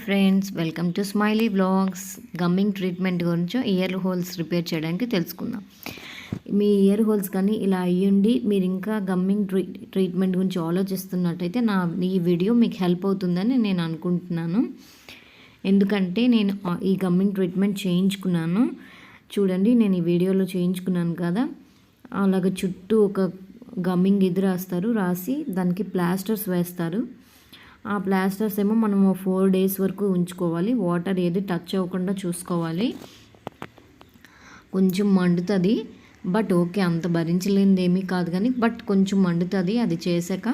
Friends, welcome to smiley vlogs. Gumming treatment గురించి year holes repair చేయడానికి తెలుసుకుందాం. మీ year holes కానీ ఇలా అయ్యుండి మీరు ఇంకా గమ్మింగ్ ట్రీట్మెంట్ గురించి ఆలోచిస్తున్నట్టయితే ఈ వీడియో మీకు హెల్ప్ అవుతుందని నేను అనుకుంటున్నాను. ఎందుకంటే నేను ఈ గమ్మింగ్ ట్రీట్మెంట్ చేయించుకున్నాను. చూడండి, నేను ఈ వీడియోలో చేయించుకున్నాను కదా. అలాగ చుట్టూ ఒక గమ్మింగ్ ఇది రాసి దానికి ప్లాస్టర్స్ వేస్తారు. ఆ ప్లాస్టర్స్ ఏమో మనము 4 days వరకు ఉంచుకోవాలి. వాటర్ ఏది టచ్ అవ్వకుండా చూసుకోవాలి. కొంచెం మండుతుంది, బట్ ఓకే, అంత భరించలేనిది ఏమీ కాదు కానీ బట్ కొంచెం మండుతుంది. అది చేశాక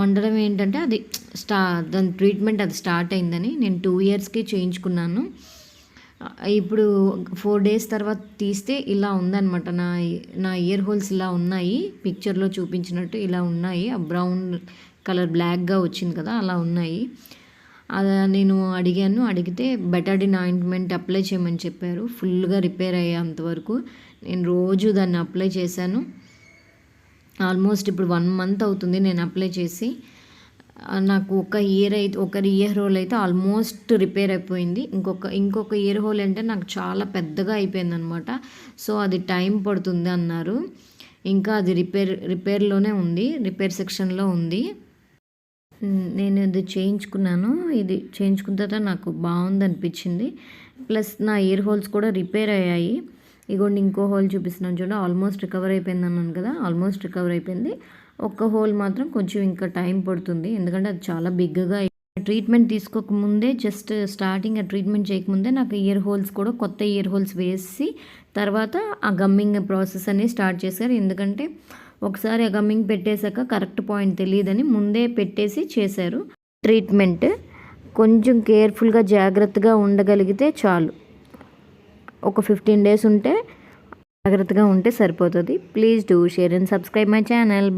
మండడం ఏంటంటే అది దాని ట్రీట్మెంట్ అది స్టార్ట్ అయిందని నేను 2 yearsకి చేయించుకున్నాను. ఇప్పుడు 4 days తర్వాత తీస్తే ఇలా ఉందన్నమాట. నా ఇయర్ హోల్స్ ఇలా ఉన్నాయి, పిక్చర్లో చూపించినట్టు ఇలా ఉన్నాయి. ఆ బ్రౌన్ కలర్ బ్లాక్గా వచ్చింది కదా, అలా ఉన్నాయి. అది నేను అడిగితే బెటాడిన్ ఆయింట్మెంట్ అప్లై చేయమని చెప్పారు. ఫుల్గా రిపేర్ అంతవరకు నేను రోజు దాన్ని అప్లై చేశాను. ఆల్మోస్ట్ ఇప్పుడు 1 month అవుతుంది నేను అప్లై చేసి. నాకు ఒక ఇయర్ హోల్ అయితే ఆల్మోస్ట్ రిపేర్ అయిపోయింది. ఇంకొక ఇయర్ హోల్ అంటే నాకు చాలా పెద్దగా అయిపోయింది అనమాట. సో అది టైం పడుతుంది అన్నారు. ఇంకా అది రిపేర్లోనే ఉంది, రిపేర్ సెక్షన్లో ఉంది. నేను ఇది చేయించుకున్నాను. ఇది చేయించుకున్న తర్వాత నాకు బాగుంది అనిపించింది. ప్లస్ నా ఇయర్ హోల్స్ కూడా రిపేర్ అయ్యాయి. ఇగోండి, ఇంకో హోల్ చూపిస్తున్నాను చూడండి. ఆల్మోస్ట్ రికవర్ అయిపోయింది అన్నాను కదా, ఆల్మోస్ట్ రికవర్ అయిపోయింది. ఒక్క హోల్ మాత్రం కొంచెం ఇంకా టైం పడుతుంది, ఎందుకంటే అది చాలా బిగ్గా. ట్రీట్మెంట్ తీసుకోకముందే, జస్ట్ స్టార్టింగ్ ట్రీట్మెంట్ చేయకముందే నాకు ఇయర్ హోల్స్ కూడా కొత్త ఇయర్ హోల్స్ వేసి తర్వాత ఆ గమ్మింగ్ ప్రాసెస్ అనేది స్టార్ట్ చేశారు. ఎందుకంటే ఒకసారి ఆ గమ్మింగ్ పెట్టేశాక కరెక్ట్ పాయింట్ తెలియదని ముందే పెట్టేసి చేశారు. ట్రీట్మెంట్ కొంచెం కేర్ఫుల్గా జాగ్రత్తగా ఉండగలిగితే చాలు. ఒక 15 days ఉంటే జాగ్రత్తగా ఉంటే సరిపోతుంది. Please do share and subscribe my channel.